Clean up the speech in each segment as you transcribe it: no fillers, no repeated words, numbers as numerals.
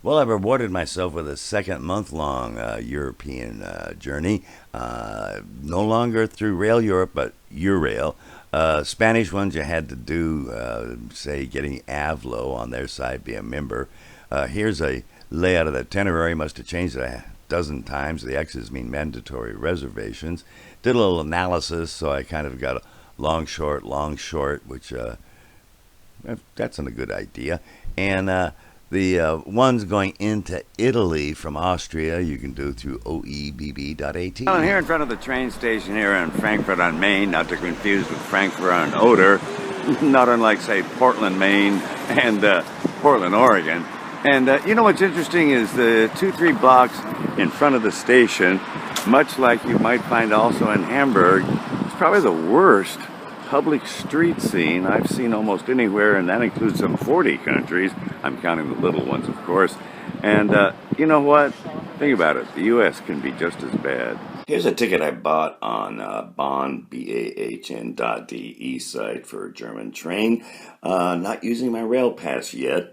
Well, I rewarded myself with a second month-long European journey. No longer through Rail Europe, but Eurail. Spanish ones you had to do, say, getting Avlo on their side, be a member. Here's a layout of the itinerary. Must have changed it a dozen times. The X's mean mandatory reservations. Did a little analysis, so I kind of got a long, short, which that's a good idea. And the ones going into Italy from Austria, you can do through oebb.at. Well, I'm here in front of the train station here in Frankfurt on Main, not to confuse with Frankfurt on Oder, not unlike, say, Portland, Maine, and Portland, Oregon. And you know what's interesting is the 2-3 blocks in front of the station, much like you might find also in Hamburg, it's probably the worst public street scene I've seen almost anywhere, and that includes some 40 countries. I'm counting the little ones, of course. And you know what? Think about it. The U.S. can be just as bad. Here's a ticket I bought on Bahn, BAHN.de site for a German train. Not using my rail pass yet.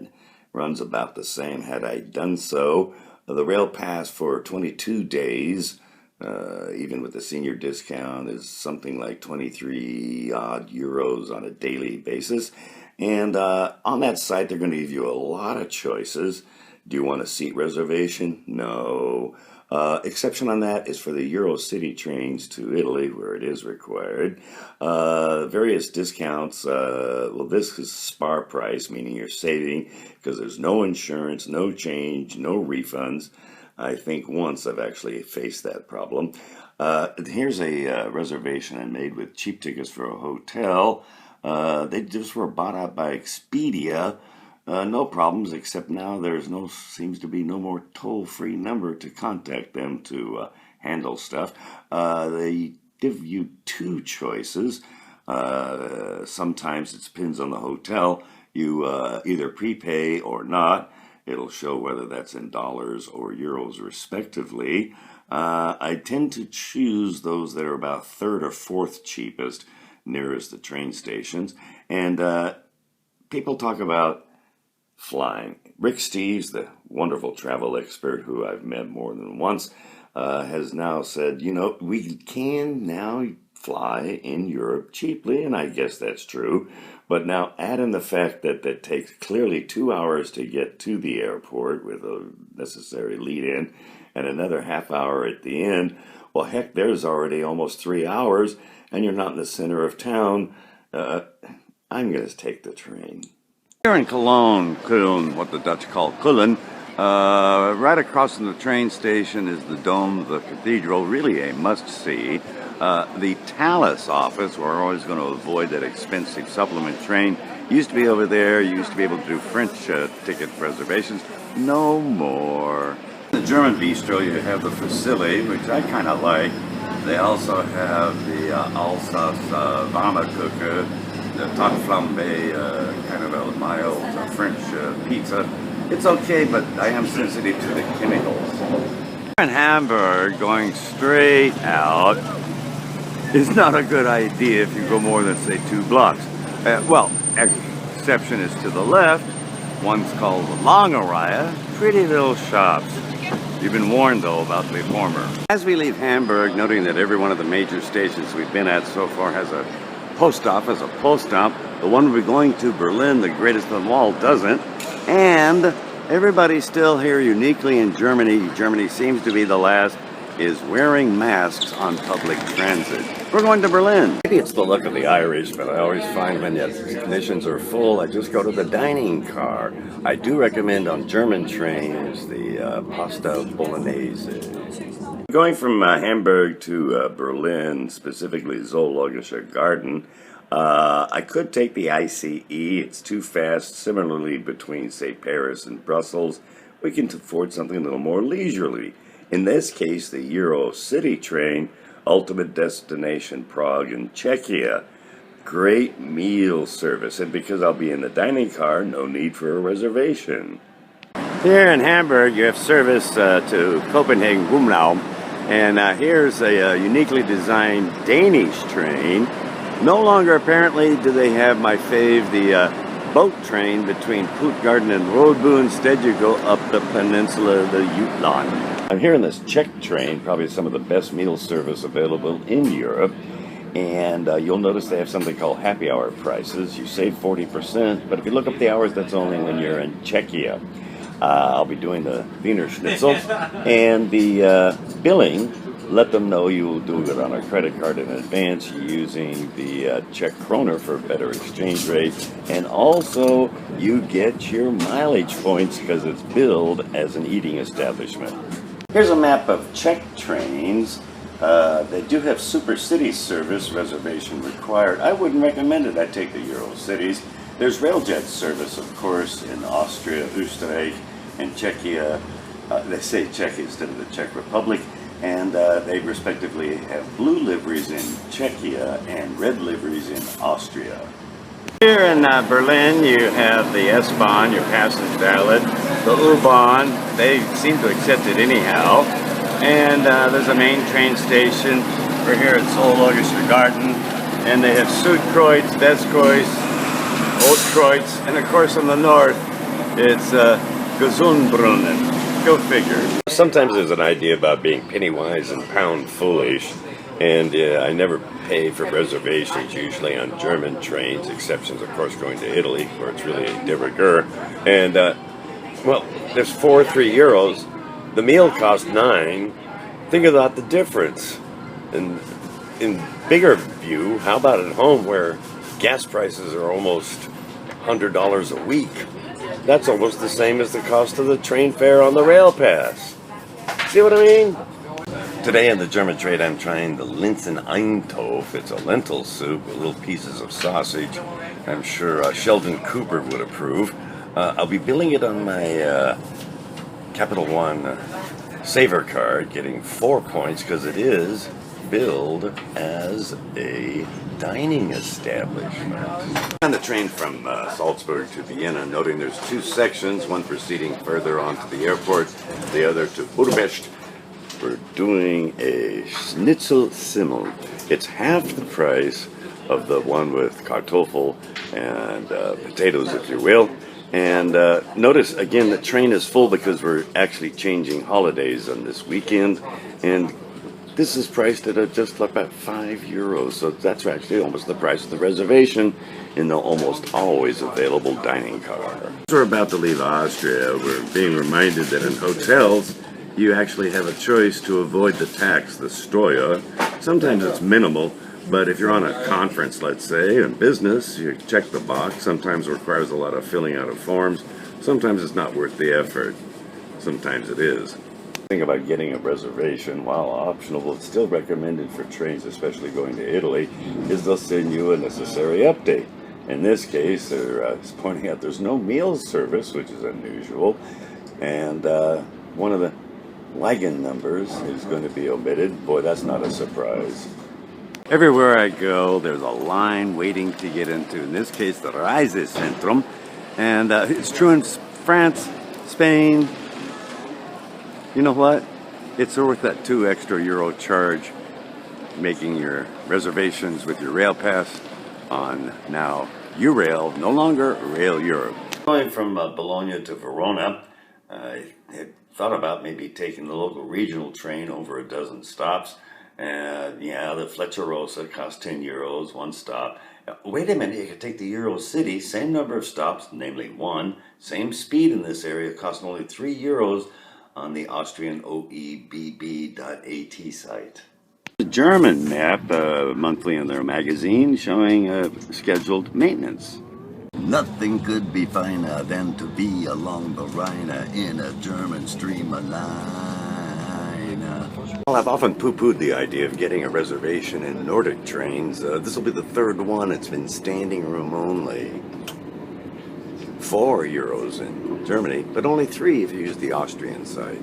Runs about the same had I done so. The rail pass for 22 days, even with the senior discount, is something like 23 odd euros on a daily basis. And on that site, they're going to give you a lot of choices. Do you want a seat reservation? No. Exception on that is for the Eurocity trains to Italy, where it is required. Various discounts. Well, this is spar price, meaning you're saving because there's no insurance, no change, no refunds. I think once I've actually faced that problem. Here's a reservation I made with cheap tickets for a hotel. They just were bought out by Expedia. No problems, except now seems to be no more toll-free number to contact them to handle stuff. They give you two choices. Sometimes it depends on the hotel. You either prepay or not. It'll show whether that's in dollars or euros, respectively. I tend to choose those that are about third or fourth cheapest, nearest the train stations. And people talk about flying. Rick Steves, the wonderful travel expert who I've met more than once, has now said, you know, we can now fly in Europe cheaply, and I guess that's true. But now add in the fact that it takes clearly 2 hours to get to the airport with a necessary lead-in and another half hour at the end. Well, heck, there's already almost 3 hours, and you're not in the center of town. I'm going to take the train. Here in Cologne, what the Dutch call Kullen, right across from the train station is the dome of the cathedral, really a must-see. The Thales office, we're always going to avoid that expensive supplement train, used to be over there. You used to be able to do French ticket reservations. No more. In the German bistro, you have the Facility, which I kind of like. They also have the Alsace Warmekuchen, the Tarte Flambe, kind of a mild French pizza. It's okay, but I am sensitive to the chemicals. In Hamburg, going straight out is not a good idea if you go more than, say, 2 blocks. Well, exception is to the left. One's called the Langerreihe. Pretty little shops. You've been warned, though, about the former. As we leave Hamburg, noting that every one of the major stations we've been at so far has a post office, a post stamp. The one we're going to, Berlin, the greatest of them all, doesn't. And everybody still here uniquely in Germany, Germany seems to be the last, is wearing masks on public transit. We're going to Berlin. Maybe it's the luck of the Irish, but I always find when the conditions are full, I just go to the dining car. I do recommend on German trains the pasta bolognese. Going from Hamburg to Berlin, specifically Zoologischer Garden, I could take the ICE. It's too fast. Similarly, between, say, Paris and Brussels, we can afford something a little more leisurely. In this case, the Eurocity train, ultimate destination Prague and Czechia. Great meal service, and because I'll be in the dining car, no need for a reservation. Here in Hamburg, you have service to Copenhagen Gumlau, and here's a uniquely designed Danish train. No longer, apparently, do they have my fave, the boat train between Puttgarden and Rodbu. Instead, you go up the peninsula of the Jutland. I'm here in this Czech train, probably some of the best meal service available in Europe. And you'll notice they have something called happy hour prices. You save 40%, but if you look up the hours, that's only when you're in Czechia. I'll be doing the Wiener Schnitzel, and the billing, let them know you will do it on a credit card in advance using the Czech kroner for a better exchange rate. And also, you get your mileage points because it's billed as an eating establishment. Here's a map of Czech trains. They do have Super City service, reservation required. I wouldn't recommend it. I'd take the Euro Cities. There's Railjet service, of course, in Austria, Österreich, and Czechia. They say Czechia instead of the Czech Republic. And they respectively have blue liveries in Czechia and red liveries in Austria. Here in Berlin, you have the S-Bahn, your passage valid, the U-Bahn. They seem to accept it anyhow. And there's a main train station. We're here at Zoologischer Garten, and they have Südkreuz, Westkreuz, Ostkreuz, and of course on the north, it's Gesundbrunnen. Go figure. Sometimes there's an idea about being penny wise and pound foolish, and I never pay for reservations usually on German trains, exceptions of course going to Italy where it's really a de rigueur. And well, there's 3 euros. The meal costs 9. Think about the difference. And in bigger view, how about at home where gas prices are almost $100 a week? That's almost the same as the cost of the train fare on the rail pass. See what I mean? Today in the German trade, I'm trying the Linseneintopf. It's a lentil soup with little pieces of sausage. I'm sure Sheldon Cooper would approve. I'll be billing it on my Capital One Saver card, getting 4 points because it is billed as a dining establishment. On the train from Salzburg to Vienna, noting there's 2 sections, one proceeding further on to the airport, the other to Budapest. We're doing a Schnitzel Simmel. It's half the price of the one with Kartoffel and potatoes, if you will. And notice, again, the train is full because we're actually changing holidays on this weekend. And this is priced at just about 5 euros. So that's actually almost the price of the reservation in the almost always available dining car. We're about to leave Austria. We're being reminded that in hotels, you actually have a choice to avoid the tax, the Steuer. Sometimes it's minimal. But if you're on a conference, let's say, in business, you check the box. Sometimes it requires a lot of filling out of forms. Sometimes it's not worth the effort. Sometimes it is. The thing about getting a reservation, while optional, it's still recommended for trains, especially going to Italy, is they'll send you a necessary update. In this case, they're pointing out there's no meal service, which is unusual, and one of the wagon numbers is going to be omitted. Boy, that's not a surprise. Everywhere I go, there's a line waiting to get into, in this case, the Reisezentrum. And it's true in France, Spain. You know what? It's worth that €2 extra charge making your reservations with your rail pass on now Eurail, no longer Rail Europe. Going from Bologna to Verona, I had thought about maybe taking the local regional train over a dozen stops. Yeah, the Fleccerosa costs 10 euros, 1 stop. Wait a minute, you could take the Euro City, same number of stops, namely 1, same speed in this area, costing only 3 euros on the Austrian OEBB.at site. The German map, monthly in their magazine, showing scheduled maintenance. Nothing could be finer than to be along the Rhine in a German streamline. Well, I've often poo-pooed the idea of getting a reservation in Nordic trains. This will be the 3rd one. It's been standing room only. 4 euros in Germany, but only 3 if you use the Austrian side.